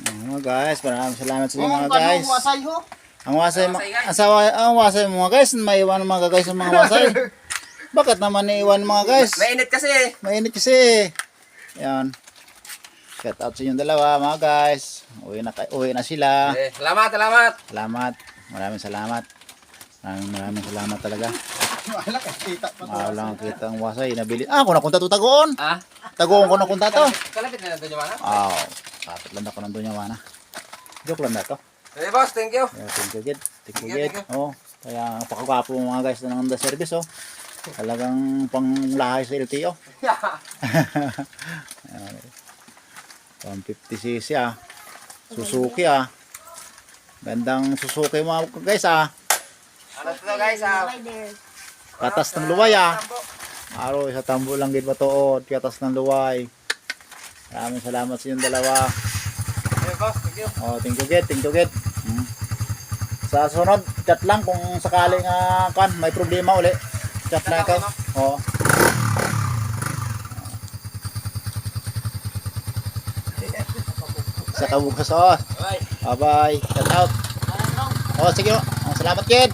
Mga guys, maraming salamat sa inyo mga guys. Wasay ho. Ang wasay mga guys, may iwan mga guys ang mga wasay. Bakit naman iwan mga guys? Mainit kasi. Mainit kasi. Yan. Shout out sa inyong dalawa mga guys. Uwi na sila. Salamat. Salamat. Maraming salamat. Maraming salamat talaga. Wala ka kita pa. Wala kang kita ang wasay. Nabili. Ako nakunta to tagoon. Ah? Tagoon ko nakunta to. Kalapit na doon yung mana. Kapit lang ako nandun yung wana. Joke lang na to. Hey boss, thank you. Thank you, Gid. Thank you, Thank Gid. you. Oh, kaya pakagwapo mga guys ng the service, oh. Talagang panglahay sa LTO. 150cc ah. Suzuki ah. Gandang Suzuki mga guys ah. Ano to guys ah? Katas ng luway ah. Araw sa tambo lang gid matuod. Katas ng luway. Maraming salamat sa inyong dalawa. Hey boss, thank you. Oh, thank you, Gid. Thank you, Gid. Sa sunod, chat lang kung sakaling may problema uli. Chat lang ikaw. Oo. Sa kabukas, oh. Bye. Bye-bye. Shout out. Oh, sige. Oh, salamat, Gid.